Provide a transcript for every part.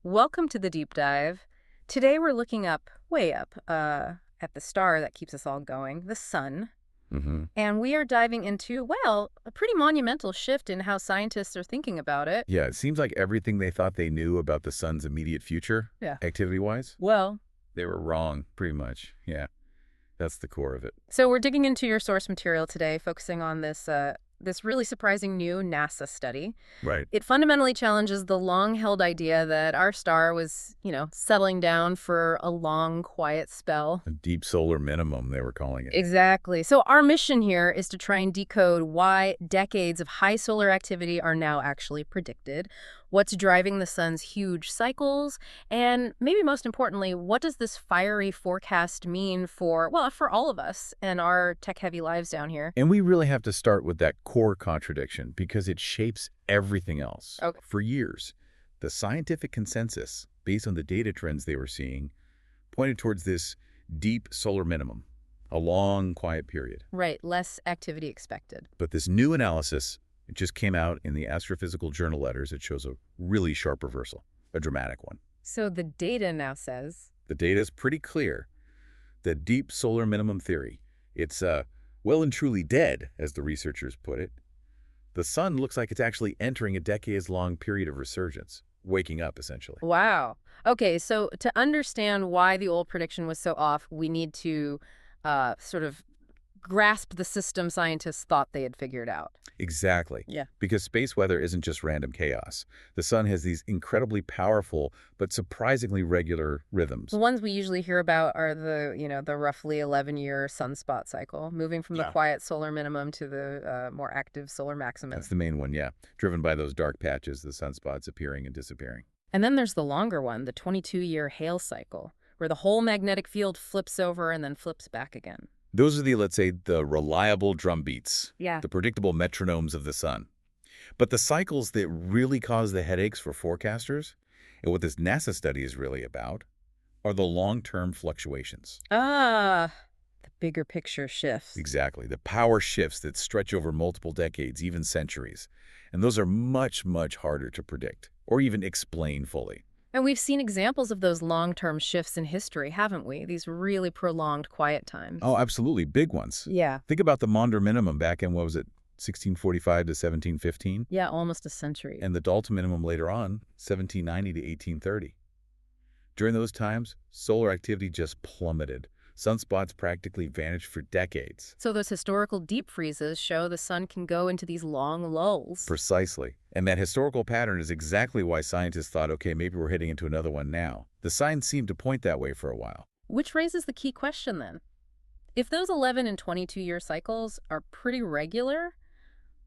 Welcome to the deep dive. Today we're looking up, way up, at the star that keeps us all going, the sun. hmm And we are diving into, well, a pretty monumental shift in how scientists are thinking about it. Yeah, it seems like everything they thought they knew about the sun's immediate future, Yeah. activity-wise, Well, they were wrong, pretty much. Yeah, that's the core of it. so we're digging into your source material today, focusing on this really surprising new NASA study. Right. It fundamentally challenges the long-held idea that our star was, settling down for a long, quiet spell. A deep solar minimum, they were calling it. Exactly. So our mission here is to try and decode why decades of high solar activity are now actually predicted, what's driving the sun's huge cycles, and maybe most importantly, what does this fiery forecast mean for, well, for all of us and our tech-heavy lives down here? And we really have to start with that core contradiction because it shapes everything else. Okay. For years, the scientific consensus, based on the data trends they were seeing, pointed towards this deep solar minimum, a long, quiet period. Right, less activity expected. But this new analysis, it just came out in the Astrophysical Journal letters. It shows a really sharp reversal, a dramatic one. So the data now says, The data is pretty clear. The deep solar minimum theory, it's well and truly dead, as the researchers put it. The sun looks like it's actually entering a decades-long period of resurgence, waking up, essentially. wow. Okay, so to understand why the old prediction was so off, we need to sort of grasp the system scientists thought they had figured out. Exactly. Yeah. Because space weather isn't just random chaos. The sun has these incredibly powerful but surprisingly regular rhythms. The ones we usually hear about are the roughly 11-year sunspot cycle, moving from the Yeah. quiet solar minimum to the more active solar maximum. That's the main one, yeah. Driven by those dark patches, the sunspots appearing and disappearing. And then there's the longer one, the 22-year hail cycle, where the whole magnetic field flips over and then flips back again. Those are the, let's say, the reliable drum beats, Yeah. the predictable metronomes of the sun. But the cycles that really cause the headaches for forecasters, and what this NASA study is really about, are the long-term fluctuations. Ah, the bigger picture shifts. Exactly, the power shifts that stretch over multiple decades, even centuries. And those are much, much harder to predict, or even explain fully. And we've seen examples of those long-term shifts in history, haven't we? These really prolonged quiet times. Oh, absolutely, big ones. Yeah. Think about the Maunder minimum back in, what was it, 1645 to 1715? Yeah, almost a century. And the Dalton minimum later on, 1790 to 1830. During those times, solar activity just plummeted. Sunspots practically vanished for decades. So those historical deep freezes show the sun can go into these long lulls. Precisely. And that historical pattern is exactly why scientists thought, okay, maybe we're heading into another one now. The signs seemed to point that way for a while. Which raises the key question then. If those 11 and 22-year cycles are pretty regular,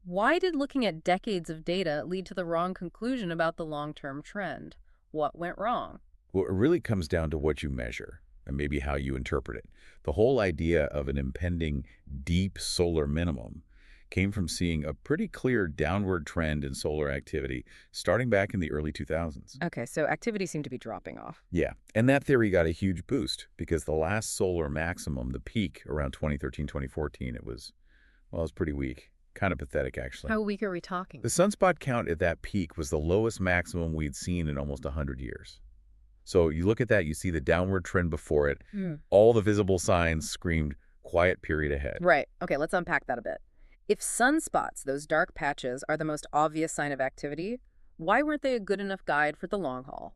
why did looking at decades of data lead to the wrong conclusion about the long-term trend? What went wrong? Well, it really comes down to what you measure and maybe how you interpret it. The whole idea of an impending deep solar minimum came from seeing a pretty clear downward trend in solar activity starting back in the early 2000s. Okay, so activity seemed to be dropping off. Yeah, and that theory got a huge boost because the last solar maximum, the peak around 2013, 2014, it was pretty weak. Kind of pathetic, actually. How weak are we talking? The sunspot count at that peak was the lowest maximum we'd seen in almost 100 years. So you look at that, you see the downward trend before it. All the visible signs screamed quiet period ahead. Right. Okay, let's unpack that a bit. If sunspots, those dark patches, are the most obvious sign of activity, why weren't they a good enough guide for the long haul?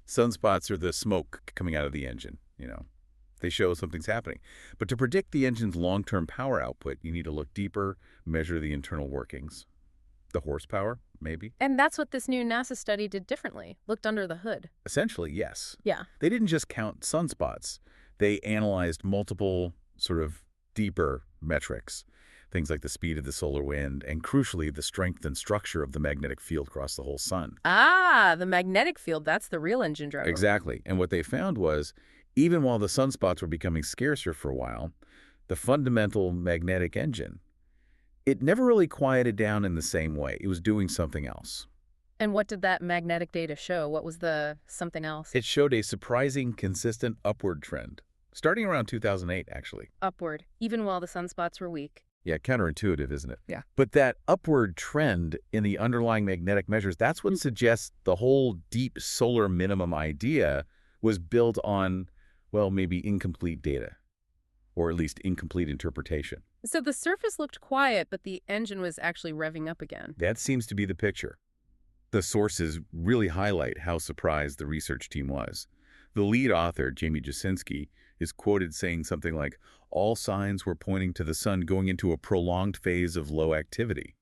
Sunspots are the smoke coming out of the engine, They show something's happening. But to predict the engine's long-term power output, you need to look deeper, measure the internal workings. The horsepower, maybe? And that's what this new NASA study did differently, looked under the hood. Essentially, yes. Yeah. They didn't just count sunspots. They analyzed multiple sort of deeper metrics, things like the speed of the solar wind and, crucially, the strength and structure of the magnetic field across the whole sun. Ah, the magnetic field, that's the real engine driver. Exactly. And what they found was, even while the sunspots were becoming scarcer for a while, the fundamental magnetic engine, it never really quieted down in the same way. It was doing something else. And what did that magnetic data show? What was the something else? It showed a surprising, consistent upward trend, starting around 2008, actually. Upward, even while the sunspots were weak. Yeah, counterintuitive, isn't it? Yeah. But that upward trend in the underlying magnetic measures, that's what suggests the whole deep solar minimum idea was built on, well, maybe incomplete data, or at least incomplete interpretation. So the surface looked quiet, but the engine was actually revving up again. That seems to be the picture. The sources really highlight how surprised the research team was. The lead author, Jamie Jasinski, is quoted saying something like, all signs were pointing to the sun going into a prolonged phase of low activity.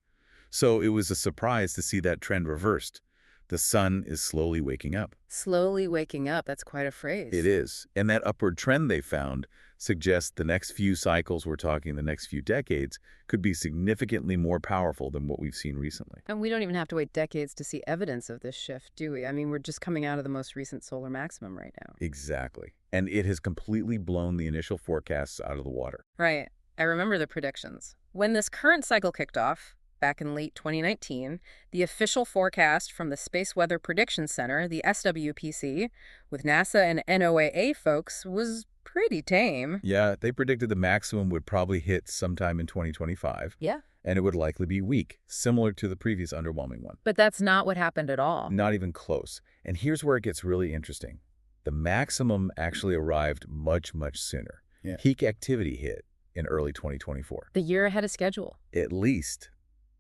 So it was a surprise to see that trend reversed. The sun is slowly waking up. Slowly waking up, that's quite a phrase. It is. And that upward trend they found suggests the next few cycles, we're talking the next few decades, could be significantly more powerful than what we've seen recently. And we don't even have to wait decades to see evidence of this shift, do we? I mean, we're just coming out of the most recent solar maximum right now. Exactly. And it has completely blown the initial forecasts out of the water. Right. I remember the predictions. When this current cycle kicked off, back in late 2019, the official forecast from the Space Weather Prediction Center, the SWPC, with NASA and NOAA folks, was pretty tame. Yeah, they predicted the maximum would probably hit sometime in 2025. Yeah. And it would likely be weak, similar to the previous underwhelming one. But that's not what happened at all. Not even close. And here's where it gets really interesting. The maximum actually arrived much, much sooner. Yeah. Peak activity hit in early 2024. The year ahead of schedule. At least.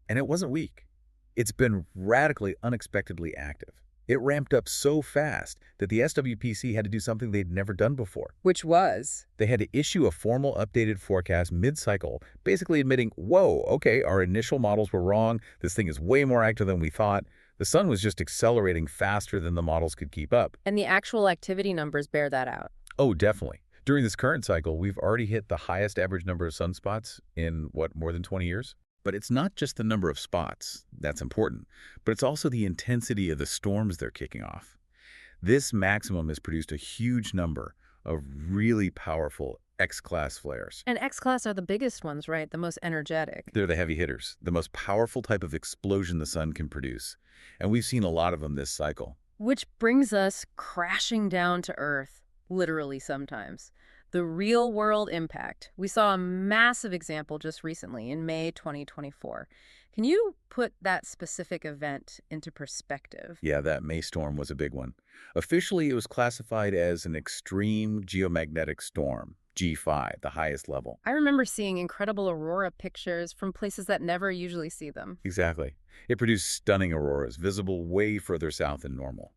And it wasn't weak. It's been radically, unexpectedly active. It ramped up so fast that the SWPC had to do something they'd never done before. Which was? They had to issue a formal updated forecast mid-cycle, basically admitting, whoa, okay, our initial models were wrong. This thing is way more active than we thought. The sun was just accelerating faster than the models could keep up. And the actual activity numbers bear that out. Oh, definitely. During this current cycle, we've already hit the highest average number of sunspots in, more than 20 years? But it's not just the number of spots that's important, but it's also the intensity of the storms they're kicking off. This maximum has produced a huge number of really powerful X-class flares. And X-class are the biggest ones, right? The most energetic. They're the heavy hitters, the most powerful type of explosion the sun can produce. And we've seen a lot of them this cycle. Which brings us crashing down to Earth, literally sometimes. The real-world impact. We saw a massive example just recently in May 2024. Can you put that specific event into perspective? Yeah, that May storm was a big one. Officially, it was classified as an extreme geomagnetic storm, G5, the highest level. I remember seeing incredible aurora pictures from places that never usually see them. Exactly. It produced stunning auroras, visible way further south than normal.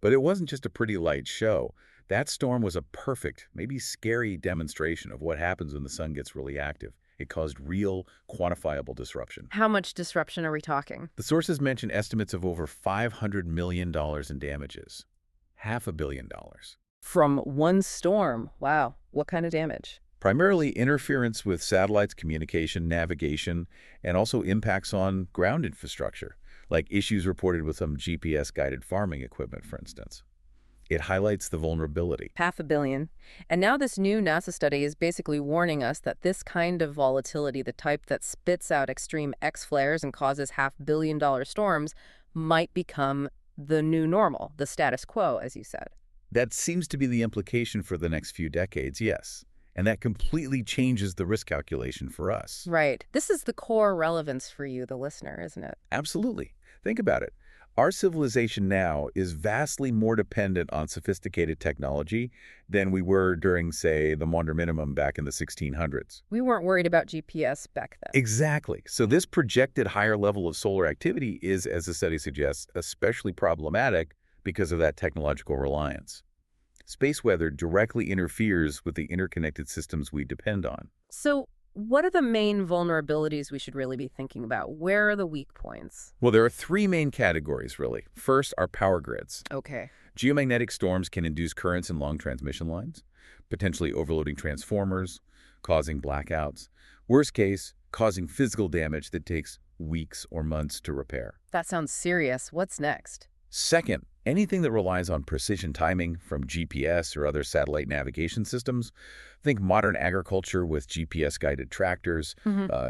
But it wasn't just a pretty light show. That storm was a perfect, maybe scary demonstration of what happens when the sun gets really active. It caused real, quantifiable disruption. How much disruption are we talking? The sources mention estimates of over $500 million in damages. $500 million. From one storm. Wow. What kind of damage? Primarily interference with satellites, communication, navigation, and also impacts on ground infrastructure, like issues reported with some GPS-guided farming equipment, for instance. It highlights the vulnerability. $500 million. And now this new NASA study is basically warning us that this kind of volatility, the type that spits out extreme X flares and causes $500 million storms, might become the new normal, the status quo, as you said. That seems to be the implication for the next few decades, yes. And that completely changes the risk calculation for us. Right. This is the core relevance for you, the listener, isn't it? Absolutely. Think about it. Our civilization now is vastly more dependent on sophisticated technology than we were during, say, the Maunder Minimum back in the 1600s. We weren't worried about GPS back then. Exactly. So this projected higher level of solar activity is, as the study suggests, especially problematic because of that technological reliance. Space weather directly interferes with the interconnected systems we depend on. So what are the main vulnerabilities we should really be thinking about? Where are the weak points? Well, there are three main categories, really. First are power grids. Okay. Geomagnetic storms can induce currents in long transmission lines, potentially overloading transformers, causing blackouts. Worst case, causing physical damage that takes weeks or months to repair. That sounds serious. What's next? Second, anything that relies on precision timing from GPS or other satellite navigation systems. Think modern agriculture with GPS-guided tractors,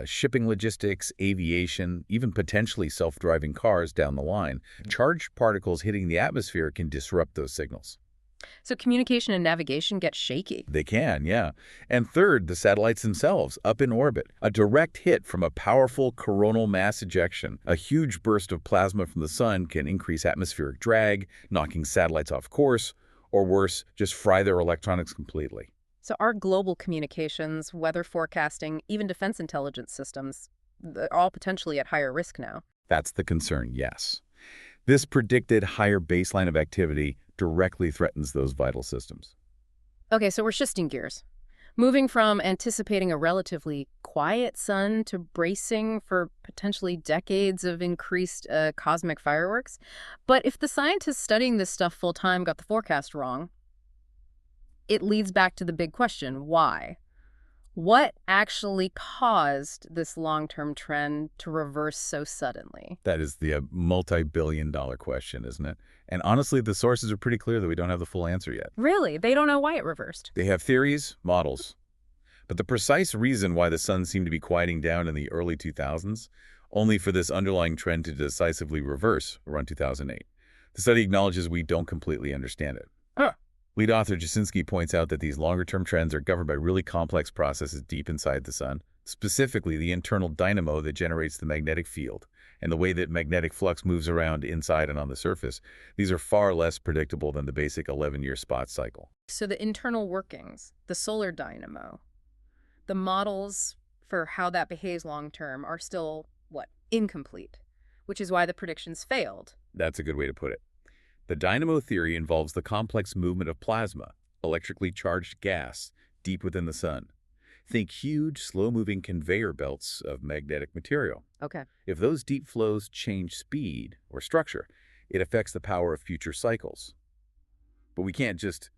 shipping logistics, aviation, even potentially self-driving cars down the line. Charged particles hitting the atmosphere can disrupt those signals. So communication and navigation get shaky. They can, yeah. And third, the satellites themselves, up in orbit. A direct hit from a powerful coronal mass ejection, a huge burst of plasma from the sun, can increase atmospheric drag, knocking satellites off course, or worse, just fry their electronics completely. So our global communications, weather forecasting, even defense intelligence systems, they're all potentially at higher risk now. That's the concern, yes. This predicted higher baseline of activity directly threatens those vital systems. Okay, so we're shifting gears. Moving from anticipating a relatively quiet sun to bracing for potentially decades of increased cosmic fireworks. But if the scientists studying this stuff full-time got the forecast wrong, it leads back to the big question, why? What actually caused this long-term trend to reverse so suddenly? That is the multi-billion-dollar question, isn't it? And honestly, the sources are pretty clear that we don't have the full answer yet. Really? They don't know why it reversed? They have theories, models, but the precise reason why the sun seemed to be quieting down in the early 2000s, only for this underlying trend to decisively reverse around 2008. The study acknowledges we don't completely understand it. Huh. Lead author Jasinski points out that these longer-term trends are governed by really complex processes deep inside the sun, specifically the internal dynamo that generates the magnetic field and the way that magnetic flux moves around inside and on the surface. These are far less predictable than the basic 11-year spot cycle. So the internal workings, the solar dynamo, the models for how that behaves long-term are still, incomplete, which is why the predictions failed. That's a good way to put it. The dynamo theory involves the complex movement of plasma, electrically charged gas, deep within the sun. Think huge, slow-moving conveyor belts of magnetic material. Okay. If those deep flows change speed or structure, it affects the power of future cycles. But we can't just,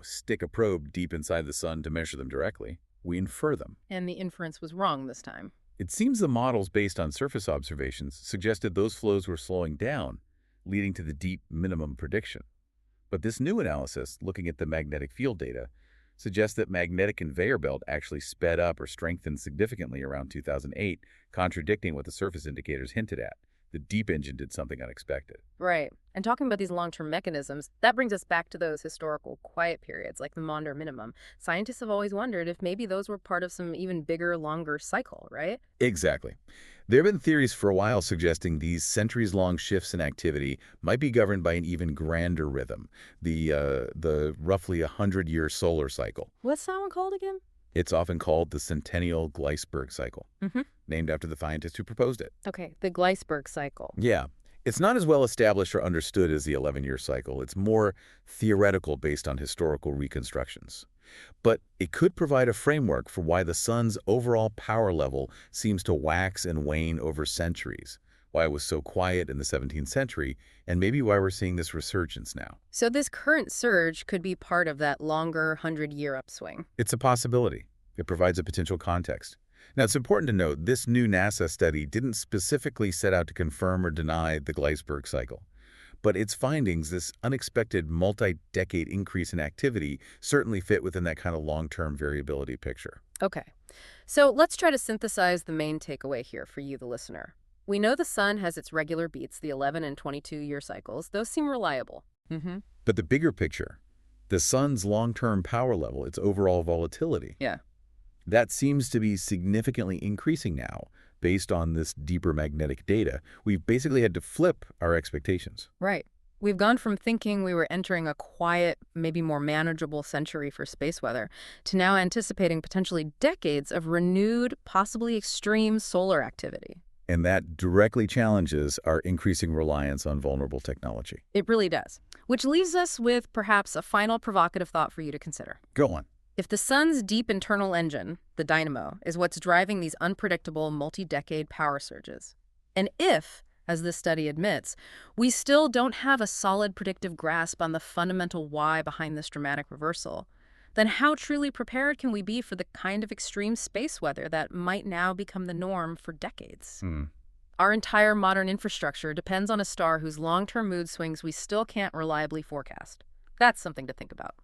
stick a probe deep inside the sun to measure them directly. We infer them. And the inference was wrong this time. It seems the models based on surface observations suggested those flows were slowing down, leading to the deep minimum prediction. But this new analysis, looking at the magnetic field data, suggests that magnetic conveyor belt actually sped up or strengthened significantly around 2008, contradicting what the surface indicators hinted at. The deep engine did something unexpected. Right. And talking about these long-term mechanisms, that brings us back to those historical quiet periods, like the Maunder minimum. Scientists have always wondered if maybe those were part of some even bigger, longer cycle, right? Exactly. There have been theories for a while suggesting these centuries-long shifts in activity might be governed by an even grander rhythm, the roughly 100-year solar cycle. What's that one called again? It's often called the centennial Gleisberg cycle, named after the scientist who proposed it. Okay, the Gleisberg cycle. Yeah. It's not as well established or understood as the 11-year cycle. It's more theoretical based on historical reconstructions. But it could provide a framework for why the sun's overall power level seems to wax and wane over centuries, why it was so quiet in the 17th century, and maybe why we're seeing this resurgence now. So this current surge could be part of that longer 100-year upswing. It's a possibility. It provides a potential context. Now, it's important to note this new NASA study didn't specifically set out to confirm or deny the Gleisberg cycle. But its findings, this unexpected multi-decade increase in activity, certainly fit within that kind of long-term variability picture. Okay, so let's try to synthesize the main takeaway here for you, the listener. We know the sun has its regular beats, the 11 and 22-year cycles. Those seem reliable. But the bigger picture, the sun's long-term power level, its overall volatility, Yeah. that seems to be significantly increasing now based on this deeper magnetic data. We've basically had to flip our expectations. Right. We've gone from thinking we were entering a quiet, maybe more manageable century for space weather to now anticipating potentially decades of renewed, possibly extreme solar activity. And that directly challenges our increasing reliance on vulnerable technology. It really does. Which leaves us with perhaps a final provocative thought for you to consider. Go on. If the sun's deep internal engine, the dynamo, is what's driving these unpredictable multi-decade power surges, and if, as this study admits, we still don't have a solid predictive grasp on the fundamental why behind this dramatic reversal, then how truly prepared can we be for the kind of extreme space weather that might now become the norm for decades? Our entire modern infrastructure depends on a star whose long-term mood swings we still can't reliably forecast. That's something to think about.